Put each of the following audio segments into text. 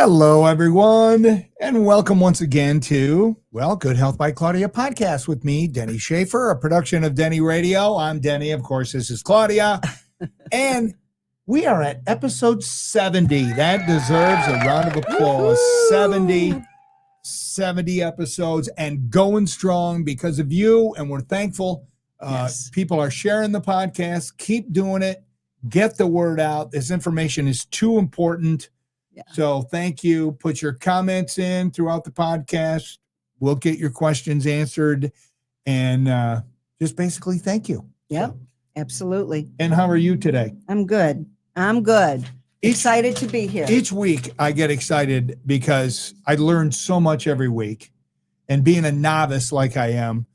Hello, everyone, and welcome once again to, Good Health by Claudia podcast with me, Denny Schaefer, a production of Denny Radio. I'm Denny. Of course, this is Claudia. And we are at episode 70. That deserves a round of applause. 70 episodes and going strong because of you. And we're thankful. Yes. People are sharing the podcast. Keep doing it. Get the word out. This information is too important. Yeah. So thank you. Put your comments in throughout the podcast. We'll get your questions answered. And just basically thank you. Yep, So, absolutely. and how are you today? I'm good. Excited to be here. Each week I get excited because I learn so much every week. And being a novice like I am,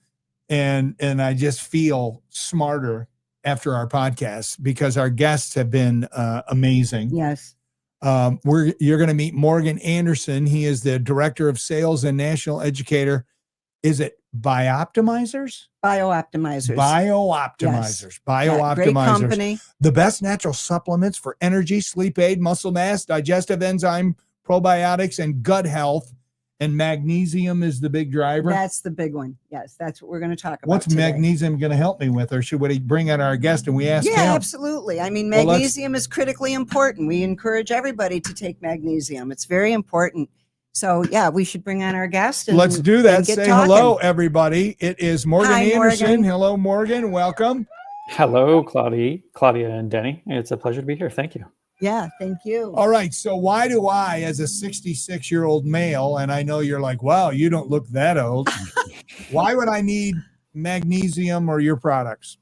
and I just feel smarter after our podcast because our guests have been amazing. Yes. You're going to meet Morgan Anderson. He is the director of Sales and National Educator. Is it BiOptimizers? BiOptimizers. BiOptimizers. Yes. BiOptimizers. Great company. The best natural supplements for energy, sleep aid, muscle mass, digestive enzyme, probiotics, and gut health. And magnesium is the big driver. That's the big one. Yes, that's what we're going to talk about. What's today. magnesium going to help me with? Or should we bring out our guest and we ask him? Yeah, absolutely. I mean, magnesium is critically important. We encourage everybody to take magnesium. It's very important. So, yeah, we should bring on our guest. And let's do that. Say talking. Hello, everybody. It is Morgan Anderson. Morgan. Hello, Morgan. Welcome. Hello, Claudia and Denny. It's a pleasure to be here. Thank you. Yeah, thank you. All right. So why do I, as a 66-year-old male, and I know you're like, wow, you don't look that old. Why would I need magnesium or your products?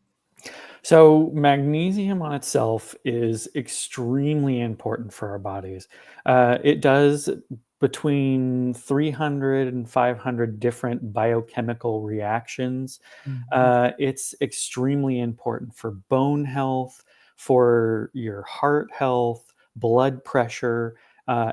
So magnesium on itself is extremely important for our bodies. It does between 300 and 500 different biochemical reactions. It's extremely important for bone health, for your heart health, blood pressure.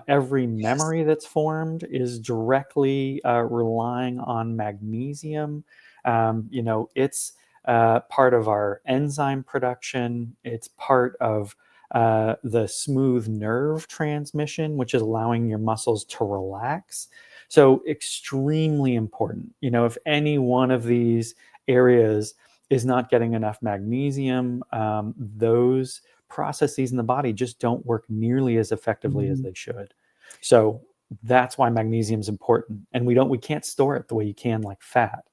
Every memory that's formed is directly relying on magnesium. It's part of our enzyme production. It's part of the smooth nerve transmission, which is allowing your muscles to relax. So extremely important. If any one of these areas is not getting enough magnesium, those processes in the body just don't work nearly as effectively as they should. So that's why magnesium is important. And we can't store it the way you can like fat.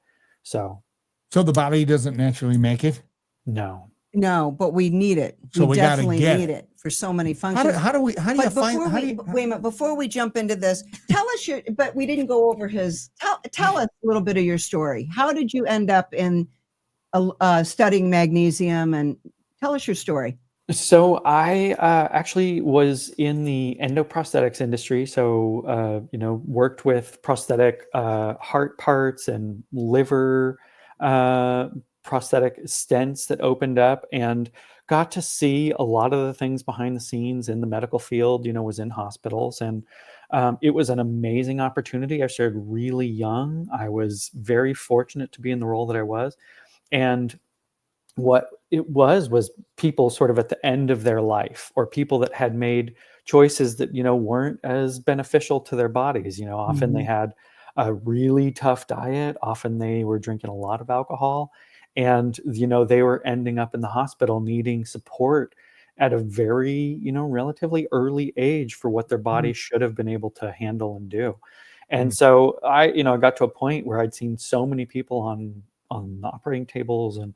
So the body doesn't naturally make it? No, but we need it. So we definitely gotta get need it for so many functions. Wait a minute, before we jump into this, tell us but we didn't go over tell us a little bit of your story. How did you end up in studying magnesium, and tell us your story. So I actually was in the endoprosthetics industry. So, worked with prosthetic heart parts and liver prosthetic stents that opened up, and got to see a lot of the things behind the scenes in the medical field, was in hospitals. And it was an amazing opportunity. I started really young. I was very fortunate to be in the role that I was. And what it was people sort of at the end of their life, or people that had made choices that, weren't as beneficial to their bodies. Often they had a really tough diet. Often they were drinking a lot of alcohol, and, they were ending up in the hospital needing support at a very, relatively early age for what their body should have been able to handle and do. And so I got to a point where I'd seen so many people on the operating tables and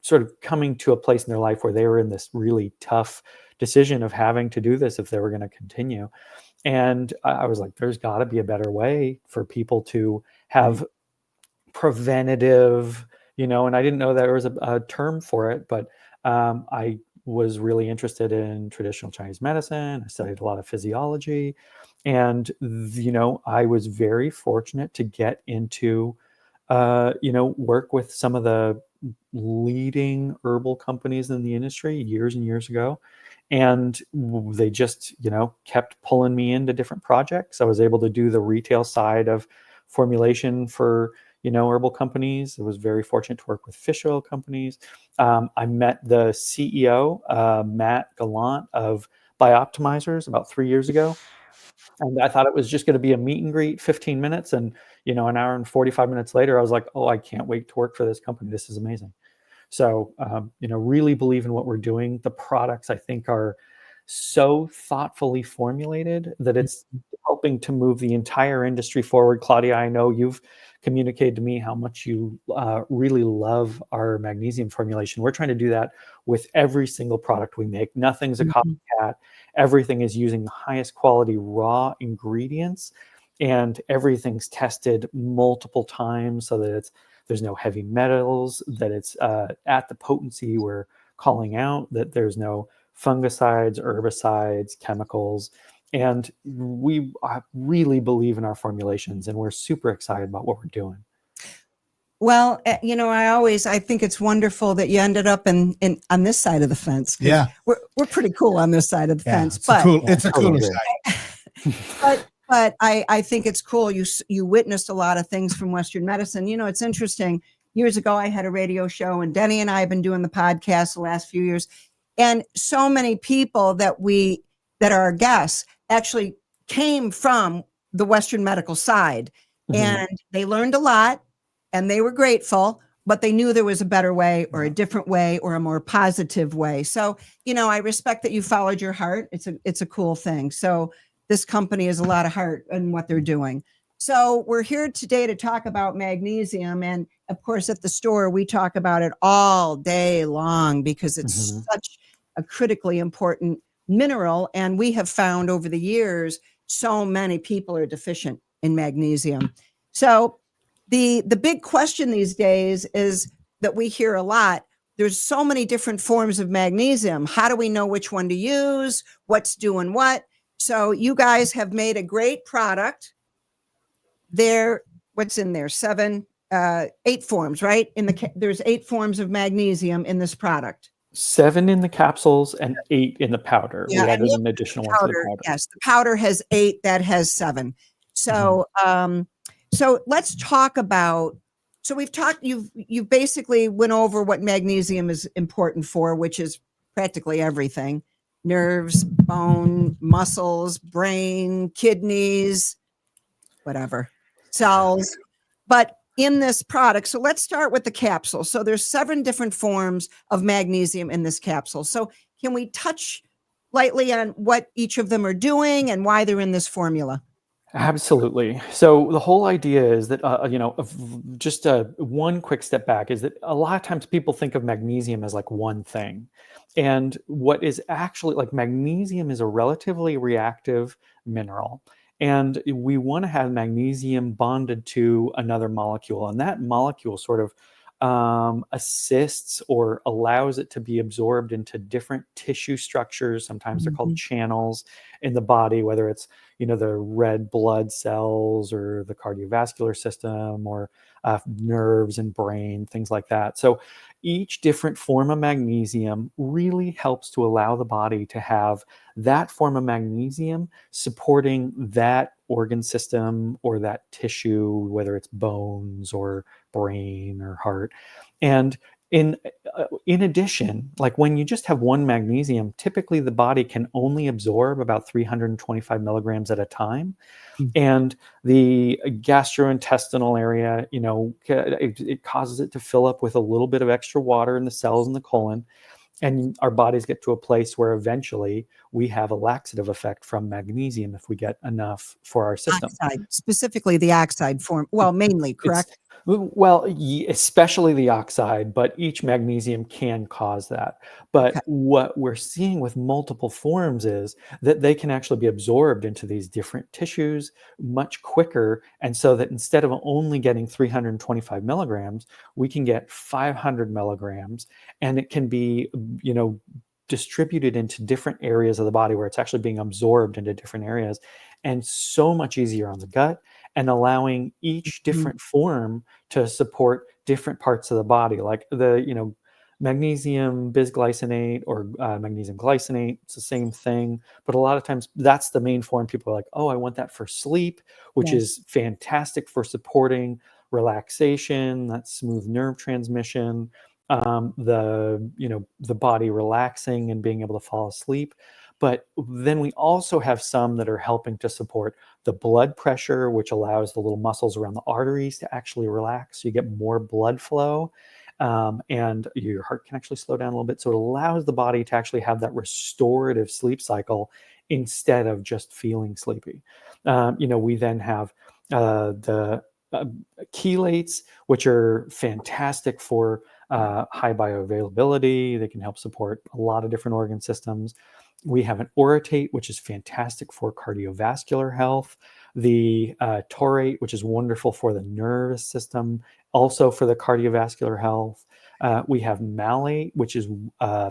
sort of coming to a place in their life where they were in this really tough decision of having to do this if they were going to continue. And I was like, there's got to be a better way for people to have preventative, and I didn't know there was a term for it, but I was really interested in traditional Chinese medicine. I studied a lot of physiology, and, I was very fortunate to get into work with some of the leading herbal companies in the industry years and years ago. And they just, kept pulling me into different projects. I was able to do the retail side of formulation for, herbal companies. I was very fortunate to work with fish oil companies. I met the CEO, Matt Gallant of BiOptimizers, about 3 years ago. And I thought it was just going to be a meet and greet, 15 minutes. And, an hour and 45 minutes later, I was like, oh, I can't wait to work for this company. This is amazing. So, really believe in what we're doing. The products, I think, are so thoughtfully formulated that it's helping to move the entire industry forward. Claudia, I know you've communicated to me how much you really love our magnesium formulation. We're trying to do that with every single product we make. Nothing's a copycat. Everything is using the highest quality raw ingredients, and everything's tested multiple times so that there's no heavy metals, that it's at the potency we're calling out, that there's no fungicides, herbicides, chemicals. And we really believe in our formulations, and we're super excited about what we're doing. Well, I think it's wonderful that you ended up in on this side of the fence. Yeah. We're pretty cool on this side of the fence, it's a cooler side. But I think it's cool. You witnessed a lot of things from Western medicine. It's interesting. Years ago, I had a radio show, and Denny and I have been doing the podcast the last few years. And so many people that are our guests actually came from the Western medical side, and they learned a lot, and they were grateful, but they knew there was a better way or a different way or a more positive way. So, I respect that you followed your heart. It's a cool thing. So this company has a lot of heart in what they're doing. So we're here today to talk about magnesium. And of course, at the store, we talk about it all day long because it's such a critically important mineral. And we have found over the years, so many people are deficient in magnesium. So the big question these days is that we hear a lot. There's so many different forms of magnesium. How do we know which one to use? What's doing what? So you guys have made a great product. What's in there? 8 forms, right? There's 8 forms of magnesium in this product. 7 in the capsules and 8 in the powder. Yeah, we added an additional one to the powder. Yes, the powder has 8, that has 7. So, so let's talk about. So we've talked. You've basically went over what magnesium is important for, which is practically everything: nerves, bone, muscles, brain, kidneys, whatever, cells. But in this product, so let's start with the capsule. So there's 7 different forms of magnesium in this capsule. So can we touch lightly on what each of them are doing and why they're in this formula? Absolutely. So the whole idea is that, just one quick step back is that a lot of times people think of magnesium as like one thing. And what is actually like magnesium is a relatively reactive mineral. And we want to have magnesium bonded to another molecule. And that molecule sort of assists or allows it to be absorbed into different tissue structures. Sometimes they're called channels in the body, whether it's the red blood cells or the cardiovascular system or nerves and brain, things like that. So each different form of magnesium really helps to allow the body to have that form of magnesium supporting that organ system or that tissue, whether it's bones or brain or heart. And in addition, like when you just have one magnesium, typically the body can only absorb about 325 milligrams at a time. And the gastrointestinal area, it causes it to fill up with a little bit of extra water in the cells in the colon. And our bodies get to a place where eventually we have a laxative effect from magnesium if we get enough for our system. Oxide, specifically the oxide form. Well, mainly, correct? Especially the oxide, but each magnesium can cause that. But what we're seeing with multiple forms is that they can actually be absorbed into these different tissues much quicker. And so that instead of only getting 325 milligrams, we can get 500 milligrams, and it can be, distributed into different areas of the body where it's actually being absorbed into different areas, and so much easier on the gut, and allowing each different form to support different parts of the body, like the magnesium bisglycinate or magnesium glycinate. It's the same thing, but a lot of times that's the main form. People are like, oh, I want that for sleep, which is fantastic for supporting relaxation, that smooth nerve transmission, the body relaxing and being able to fall asleep. But then we also have some that are helping to support the blood pressure, which allows the little muscles around the arteries to actually relax. So you get more blood flow, and your heart can actually slow down a little bit. So it allows the body to actually have that restorative sleep cycle instead of just feeling sleepy. We then have the chelates, which are fantastic for high bioavailability. They can help support a lot of different organ systems. We have an orotate, which is fantastic for cardiovascular health. The taurate, which is wonderful for the nervous system, also for the cardiovascular health. We have malate, which is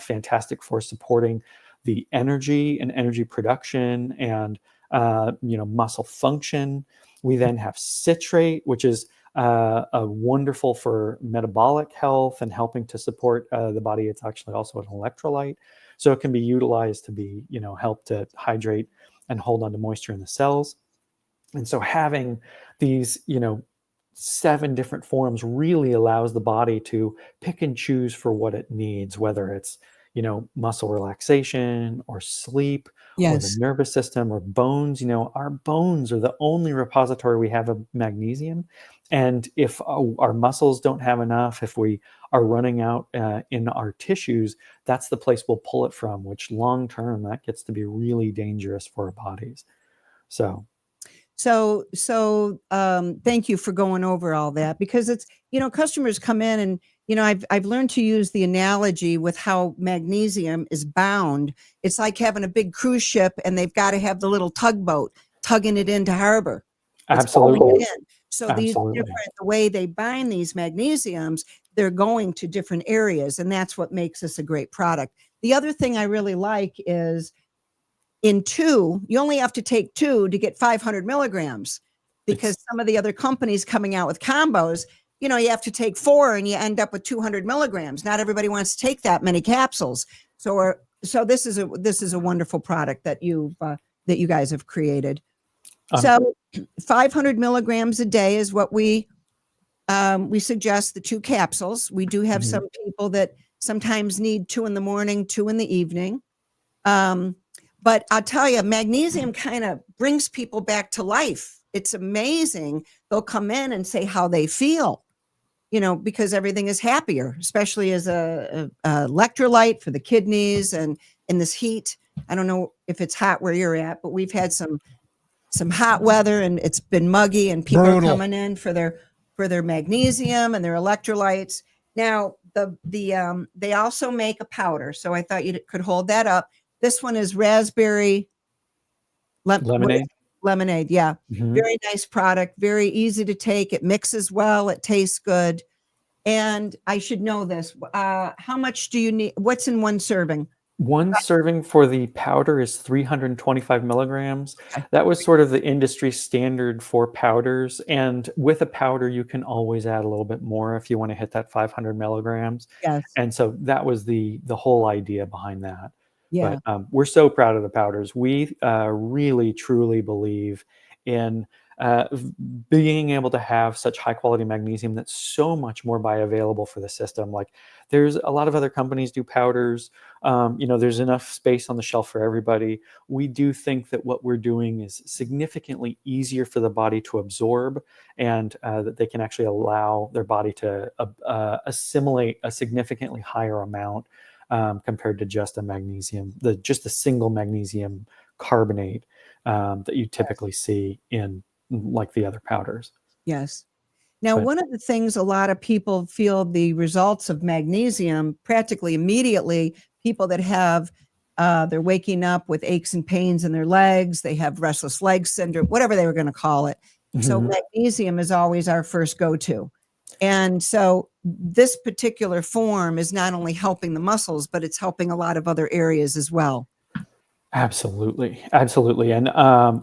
fantastic for supporting the energy and energy production and muscle function. We then have citrate, which is wonderful for metabolic health and helping to support the body. It's actually also an electrolyte, so it can be utilized to be, help to hydrate and hold on to moisture in the cells. And so having these, 7 different forms really allows the body to pick and choose for what it needs, whether it's, muscle relaxation or sleep or the Yes. nervous system or bones. Our bones are the only repository we have of magnesium. And if our muscles don't have enough, if we are running out in our tissues, that's the place we'll pull it from, which long term, that gets to be really dangerous for our bodies. So Thank you for going over all that, because it's, customers come in and, I've learned to use the analogy with how magnesium is bound. It's like having a big cruise ship and they've got to have the little tugboat tugging it into harbor. It's pulling absolutely. it in. So Absolutely. the way they bind these magnesiums, they're going to different areas, and that's what makes this a great product. The other thing I really like is, in 2, you only have to take 2 to get 500 milligrams, because some of the other companies coming out with combos, you have to take 4 and you end up with 200 milligrams. Not everybody wants to take that many capsules. So this is a wonderful product that you guys have created. So 500 milligrams a day is what we suggest, the 2 capsules. We do have some people that sometimes need 2 in the morning, 2 in the evening. But I'll tell you, magnesium kind of brings people back to life. It's amazing. They'll come in and say how they feel, because everything is happier, especially as a electrolyte for the kidneys and in this heat. I don't know if it's hot where you're at, but we've had some hot weather and it's been muggy, and people are coming in for their magnesium and their electrolytes. Now, they also make a powder, so I thought you could hold that up. This one is raspberry Lemonade. Lemonade, yeah. Mhm. Very nice product, very easy to take. It mixes well, it tastes good. And I should know this. How much do you need? What's in 1 serving? One serving for the powder is 325 milligrams. Okay. That was sort of the industry standard for powders. And with a powder, you can always add a little bit more if you want to hit that 500 milligrams. Yes. And so that was the whole idea behind that. Yeah. But we're so proud of the powders. We really, truly believe in being able to have such high quality magnesium that's so much more bioavailable for the system. Like, there's a lot of other companies do powders. There's enough space on the shelf for everybody. We do think that what we're doing is significantly easier for the body to absorb, and that they can actually allow their body to assimilate a significantly higher amount compared to just a single magnesium carbonate that you typically see in like the other powders. Yes. Now, But one of the things, a lot of people feel the results of magnesium practically immediately. People that have, they're waking up with aches and pains in their legs, they have restless leg syndrome, whatever they were going to call it. So magnesium is always our first go-to. And so this particular form is not only helping the muscles, but it's helping a lot of other areas as well. Absolutely, absolutely, and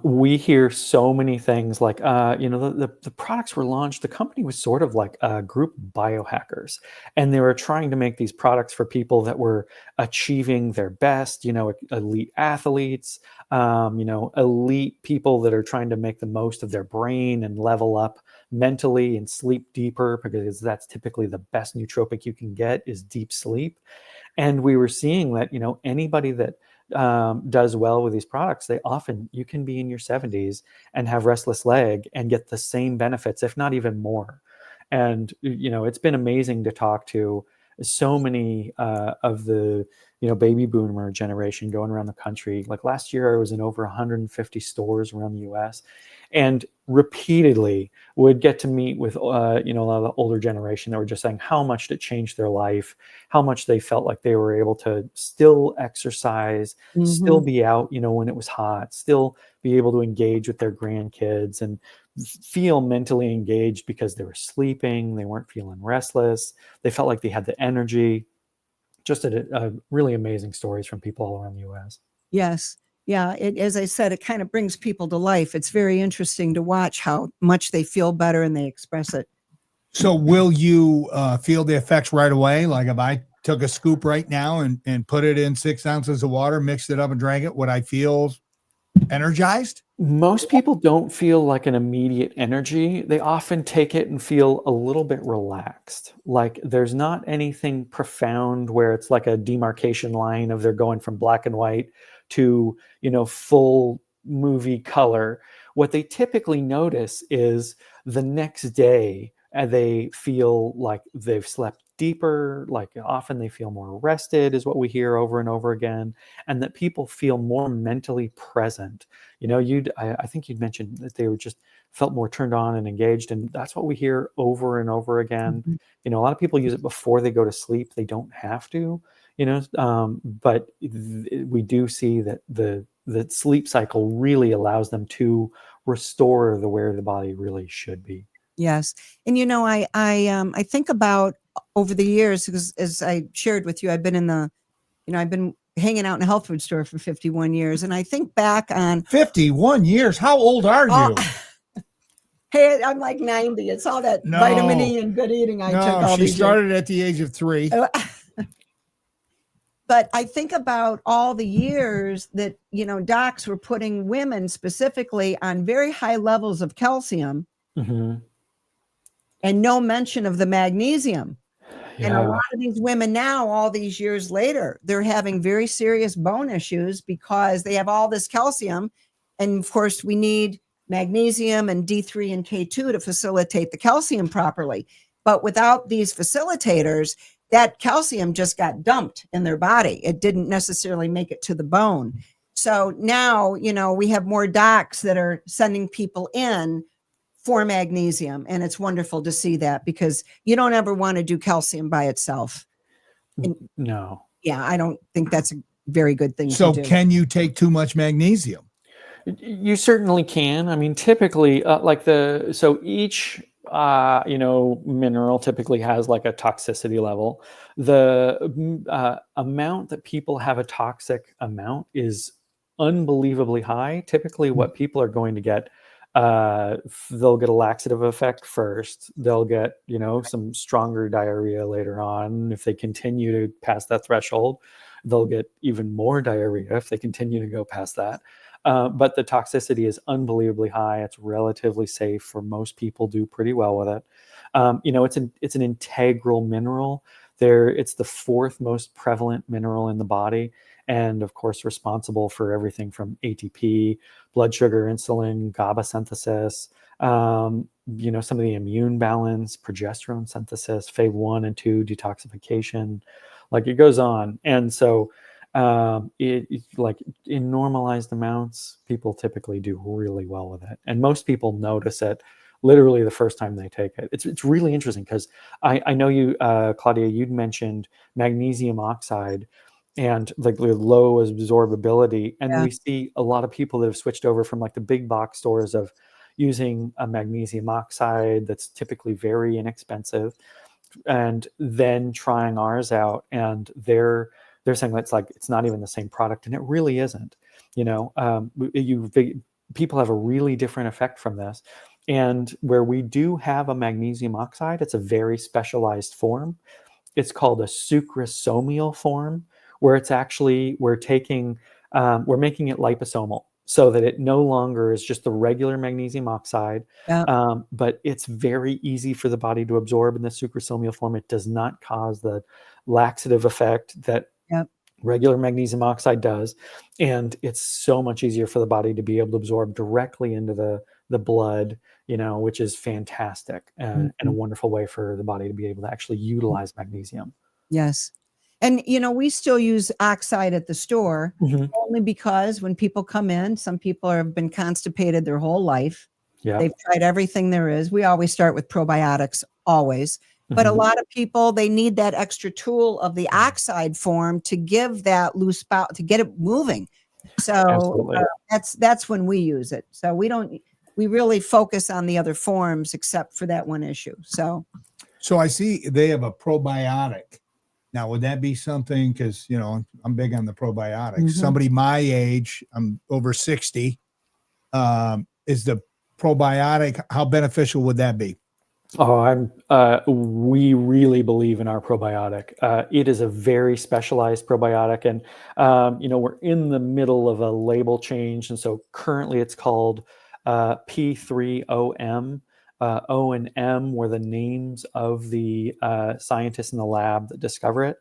we hear so many things like, the products were launched. The company was sort of like a group of biohackers, and they were trying to make these products for people that were achieving their best. Elite athletes, elite people that are trying to make the most of their brain and level up mentally and sleep deeper, because that's typically the best nootropic you can get is deep sleep. And we were seeing that, anybody that does well with these products, you can be in your 70s and have restless leg and get the same benefits, if not even more. And it's been amazing to talk to so many of the baby boomer generation going around the country. Like last year, I was in over 150 stores around the U.S. and repeatedly would get to meet with a lot of the older generation that were just saying how much it changed their life, how much they felt like they were able to still exercise, still be out when it was hot, still be able to engage with their grandkids and feel mentally engaged because they were sleeping, they weren't feeling restless, they felt like they had the energy. Just really amazing stories from people all around the U.S. Yes. Yeah. As I said, it kind of brings people to life. It's very interesting to watch how much they feel better and they express it. So will you feel the effects right away? Like if I took a scoop right now and put it in 6 ounces of water, mixed it up and drank it, would I feel energized? Most people don't feel like an immediate energy. They often take it and feel a little bit relaxed. Like there's not anything profound where it's like a demarcation line of they're going from black and white to, full movie color. What they typically notice is the next day they feel like they've slept deeper, like often they feel more rested is what we hear over and over again, and that people feel more mentally present. I think you'd mentioned that they were just felt more turned on and engaged, and that's what we hear over and over again. A lot of people use it before they go to sleep. They don't have to, but we do see that the sleep cycle really allows them to restore where the body really should be. Yes. And I think about over the years, because as I shared with you, I've been I've been hanging out in a health food store for 51 years. And I think back on 51 years. How old are you? Hey, I'm like 90. It's all that vitamin E and good eating I took all she these started years. at the age of 3. But I think about all the years that, docs were putting women specifically on very high levels of calcium and no mention of the magnesium. Yeah. And a lot of these women now, all these years later, they're having very serious bone issues because they have all this calcium. And of course, we need magnesium and D3 and K2 to facilitate the calcium properly. But without these facilitators, that calcium just got dumped in their body. It didn't necessarily make it to the bone. So now, we have more docs that are sending people in for magnesium. And it's wonderful to see that because you don't ever want to do calcium by itself. No. Yeah, I don't think that's a very good thing So to do. can you take too much magnesium? You certainly can. I mean, typically, each mineral typically has like a toxicity level. The amount that people have a toxic amount is unbelievably high. Typically, what people are going to get, they'll get a laxative effect first. They'll get, some stronger diarrhea later on. If they continue to pass that threshold, they'll get even more diarrhea if they continue to go past that. But the toxicity is unbelievably high. It's relatively safe for most people, do pretty well with it. It's an integral mineral. It's the 4th most prevalent mineral in the body, and of course responsible for everything from ATP, blood sugar, insulin, GABA synthesis, some of the immune balance, progesterone synthesis, phase 1 and 2 detoxification, like it goes on. And so like in normalized amounts, people typically do really well with it, and most people notice it literally the first time they take it. It's really interesting because I know you, Claudia, you'd mentioned magnesium oxide and like the low absorbability, and we see a lot of people that have switched over from like the big box stores of using a magnesium oxide that's typically very inexpensive, and then trying ours out, and they're saying that's like it's not even the same product, and it really isn't. People have a really different effect from this. And where we do have a magnesium oxide, it's a very specialized form. It's called a sucrosomial form, where it's actually we're making it liposomal so that it no longer is just the regular magnesium oxide, but it's very easy for the body to absorb in the sucrosomial form. It does not cause the laxative effect that Regular magnesium oxide does, and it's so much easier for the body to be able to absorb directly into the blood, which is fantastic, and a wonderful way for the body to be able to actually utilize magnesium. Yes. And, we still use oxide at the store Mhm. only because when people come in, some people have been constipated their whole life. Yeah. They've tried everything there is. We always start with probiotics, always. But a Mhm. lot of people, they need that extra tool of the oxide form to give that loose spout, to get it moving. So Absolutely. that's when we use it. So we really focus on the other forms except for that one issue. So I see they have a probiotic. Now, would that be something? Because I'm big on the probiotics. Somebody my age, I'm over 60. Is the probiotic, how beneficial would that be? We really believe in our probiotic. It is a very specialized probiotic, and we're in the middle of a label change, and so currently it's called P3OM. O and M were the names of the scientists in the lab that discover it,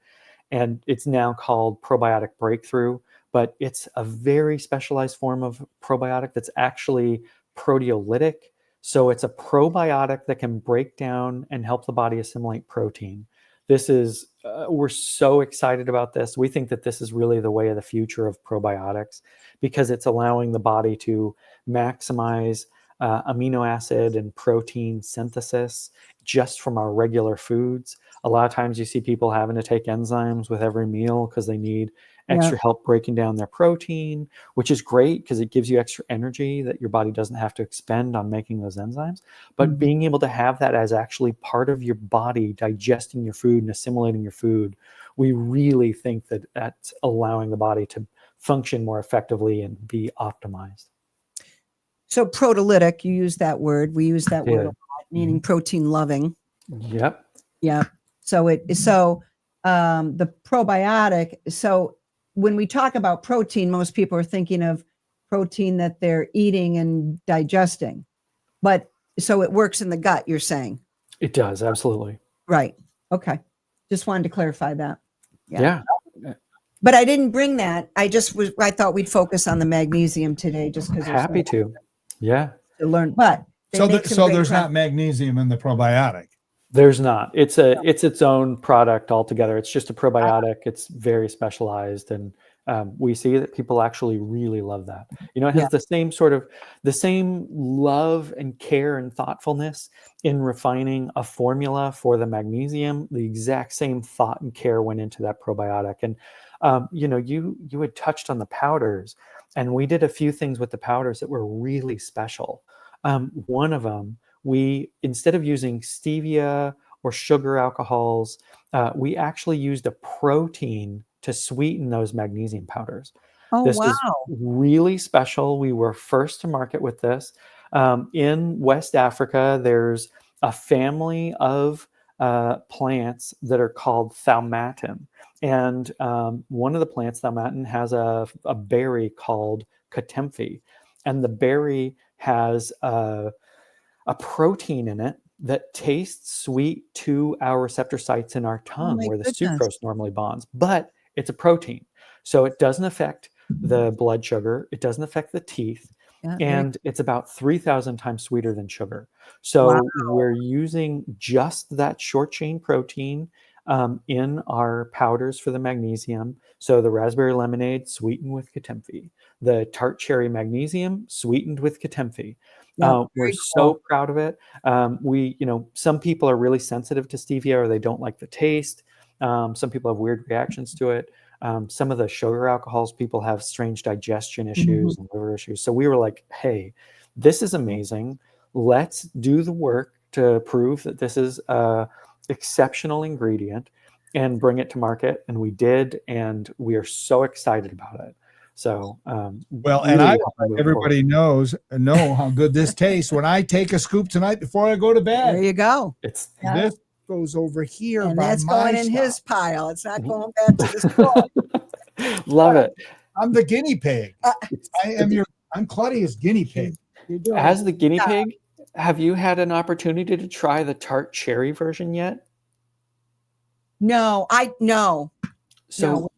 and it's now called Probiotic Breakthrough. But it's a very specialized form of probiotic that's actually proteolytic. So it's a probiotic that can break down and help the body assimilate protein. We're so excited about this. We think that this is really the way of the future of probiotics because it's allowing the body to maximize amino acid and protein synthesis just from our regular foods. A lot of times you see people having to take enzymes with every meal because they need extra help breaking down their protein, which is great because it gives you extra energy that your body doesn't have to expend on making those enzymes. But being able to have that as actually part of your body digesting your food and assimilating your food, we really think that that's allowing the body to function more effectively and be optimized. So proteolytic, you use that word. We use that word a lot, meaning protein loving. Yep. Yeah. So the probiotic. So when we talk about protein, most people are thinking of protein that they're eating and digesting. But so it works in the gut, you're saying? It does, absolutely. Right. Okay. Just wanted to clarify that. Yeah. But I didn't bring that. I thought we'd focus on the magnesium today just because Happy to. Yeah. to learn. But So there's not magnesium in the probiotic. There's not. It's its own product altogether. It's just a probiotic. It's very specialized, and we see that people actually really love that. It has the same love and care and thoughtfulness in refining a formula for the magnesium. The exact same thought and care went into that probiotic. And you had touched on the powders, and we did a few things with the powders that were really special. One of them, we, instead of using stevia or sugar alcohols, we actually used a protein to sweeten those magnesium powders. Oh, This wow. is really special. We were first to market with this. In West Africa, there's a family of plants that are called thaumatin. And one of the plants, thaumatin, has a berry called katemfi. And the berry has a protein in it that tastes sweet to our receptor sites in our tongue my where the goodness. sucrose normally bonds, but it's a protein. So it doesn't affect the blood sugar, it doesn't affect the teeth, and it's about 3,000 times sweeter than sugar. So we're using just that short chain protein in our powders for the magnesium. So the raspberry lemonade sweetened with katemfi, the tart cherry magnesium sweetened with katemfi. We're so proud of it. Some people are really sensitive to stevia or they don't like the taste. Some people have weird reactions to it. Some of the sugar alcohols, people have strange digestion issues and liver issues. So we were like, hey, this is amazing. Let's do the work to prove that this is a exceptional ingredient and bring it to market. And we did, and we are so excited about it. So, Well, really and I happy want to move everybody know how good this tastes. When I take a scoop tonight before I go to bed, There you go. It's this goes over here, And by that's my going in stuff. his pile. It's not going back to the store. Love it. I'm the guinea pig. I'm Claudia's guinea pig. As the guinea pig, have you had an opportunity to try the tart cherry version yet? No. So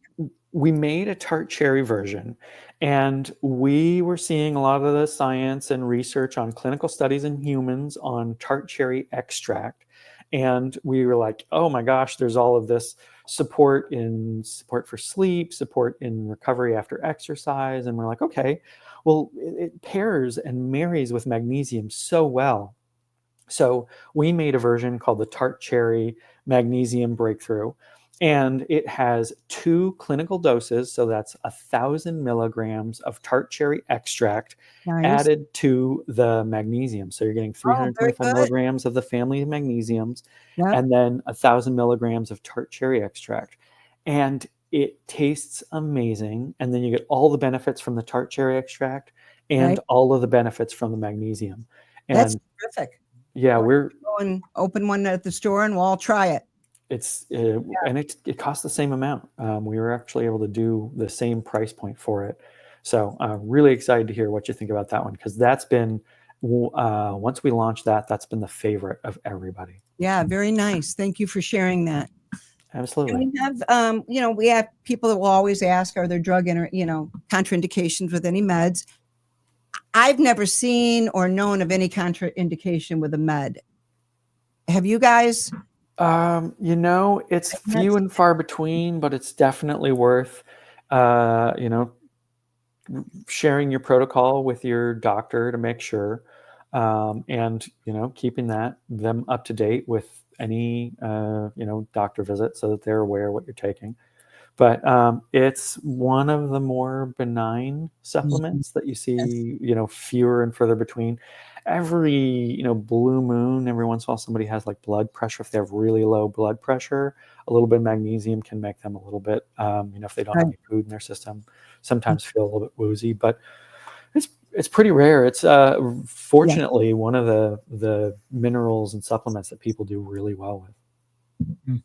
we made a tart cherry version, and we were seeing a lot of the science and research on clinical studies in humans on tart cherry extract. And we were like, oh my gosh, there's all of this support for sleep, support in recovery after exercise. And we're like, okay, well, it pairs and marries with magnesium so well. So we made a version called the Tart Cherry Magnesium Breakthrough, and it has 2 clinical doses. So that's 1,000 milligrams of tart cherry extract Nice. added to the magnesium. So you're getting Oh, very 325 good. milligrams of the family of magnesiums, Yep. and then 1,000 milligrams of tart cherry extract. And it tastes amazing. And then you get all the benefits from the tart cherry extract and Right. all of the benefits from the magnesium. That's And terrific. yeah, We'll we're go and open one at the store and we'll all try it. it's and it costs the same amount. We were actually able to do the same price point for it. So really excited to hear what you think about that one, because that's been once we launched that, that's been the favorite of everybody. Yeah, very nice. Thank you for sharing that. And Absolutely. we have, we have people that will always ask, are there contraindications with any meds? I've never seen or known of any contraindication with a med. Have you guys? It's few and far between, but it's definitely worth, sharing your protocol with your doctor to make sure, and keeping them up to date with any doctor visit so that they're aware of what you're taking. But it's one of the more benign supplements that you see, fewer and further between. Every, blue moon, every once in a while, somebody has like blood pressure. If they have really low blood pressure, a little bit of magnesium can make them a little bit, if they don't have any food in their system, sometimes feel a little bit woozy. But it's pretty rare. It's fortunately one of the minerals and supplements that people do really well with.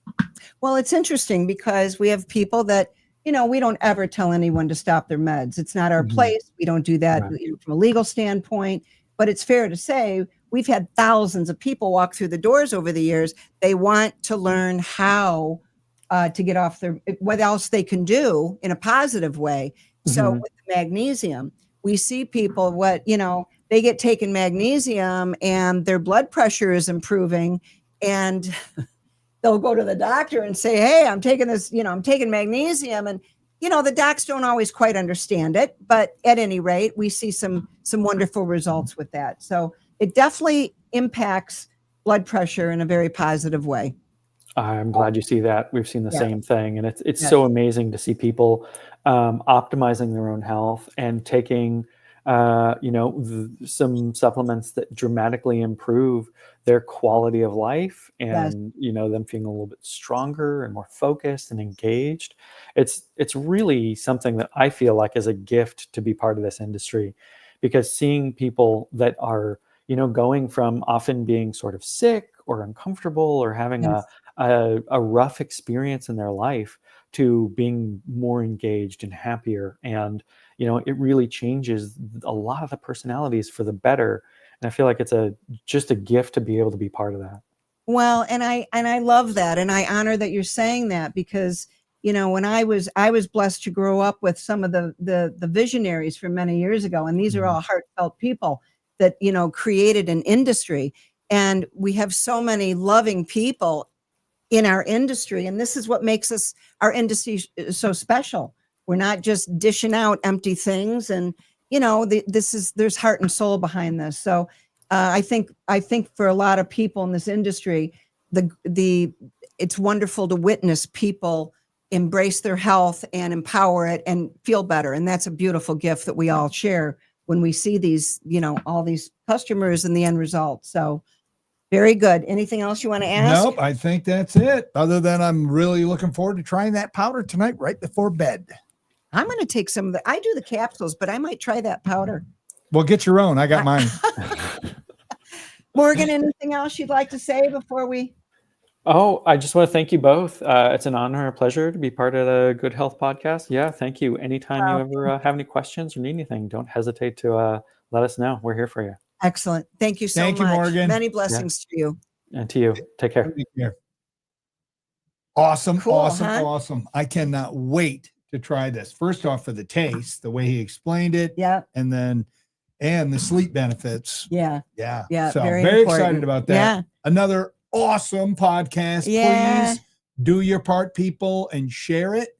Well, it's interesting because we have people that, we don't ever tell anyone to stop their meds. It's not our place. We don't do that from a legal standpoint. But it's fair to say we've had thousands of people walk through the doors over the years. They want to learn how to get off what else they can do in a positive way. So with the magnesium, we see people they get taken magnesium and their blood pressure is improving, and they'll go to the doctor and say, hey, I'm taking this, I'm taking magnesium. And, the docs don't always quite understand it. But at any rate, we see some wonderful results with that. So it definitely impacts blood pressure in a very positive way. I'm glad you see that. We've seen the same thing. And it's so amazing to see people optimizing their own health and taking some supplements that dramatically improve their quality of life, and them feeling a little bit stronger and more focused and engaged. It's really something that I feel like is a gift to be part of this industry, because seeing people that are going from often being sort of sick or uncomfortable or having a rough experience in their life to being more engaged and happier, and it really changes a lot of the personalities for the better. And I feel like it's just a gift to be able to be part of that. Well, and I love that, and I honor that you're saying that, because when I was blessed to grow up with some of the visionaries from many years ago, and these are all heartfelt people that created an industry, and we have so many loving people in our industry, and this is what makes our industry so special. We're not just dishing out empty things, and there's heart and soul behind this. So I think for a lot of people in this industry, it's wonderful to witness people embrace their health and empower it and feel better, and that's a beautiful gift that we all share when we see these all these customers and the end result. So very good. Anything else you want to ask? Nope, I think that's it. Other than I'm really looking forward to trying that powder tonight right before bed. I'm going to take some of I do the capsules, but I might try that powder. Well, get your own. I got mine. Morgan, anything else you'd like to say before we? Oh, I just want to thank you both. It's an honor and a pleasure to be part of the Good Health Podcast. Yeah, thank you. Anytime you ever have any questions or need anything, don't hesitate to let us know. We're here for you. Excellent. Thank you so much. Thank you, Morgan. Many blessings to you. And to you. Take care. Awesome. Cool, Awesome. huh? Awesome. I cannot wait to try this. First off, for the taste, the way he explained it, Yeah. and the sleep benefits. Yeah. Yeah. Yeah. So Very very important. excited about that. Yeah. Another awesome podcast. Yeah. Please do your part, people, and share it.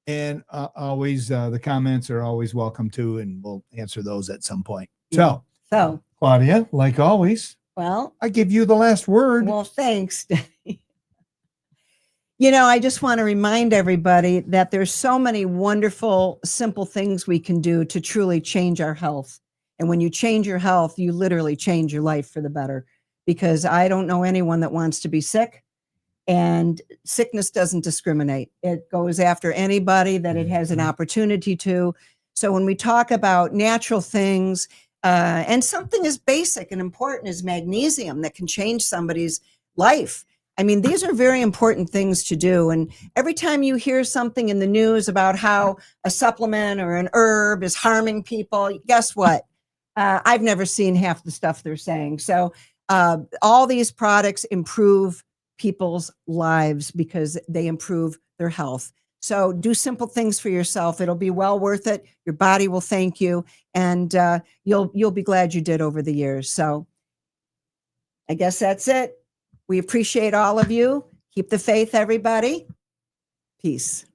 And always, the comments are always welcome too, and we'll answer those at some point. Yeah. So, Claudia, like always, well, I give you the last word. well, thanks. I just want to remind everybody that there's so many wonderful, simple things we can do to truly change our health. And when you change your health, you literally change your life for the better, because I don't know anyone that wants to be sick. And sickness doesn't discriminate. It goes after anybody that it has an opportunity to. So when we talk about natural things, and something as basic and important as magnesium that can change somebody's life, I mean, these are very important things to do. And every time you hear something in the news about how a supplement or an herb is harming people, guess what? I've never seen half the stuff they're saying. So all these products improve people's lives because they improve their health. So do simple things for yourself. It'll be well worth it. Your body will thank you, and you'll be glad you did over the years. So I guess that's it. We appreciate all of you. Keep the faith, everybody. Peace.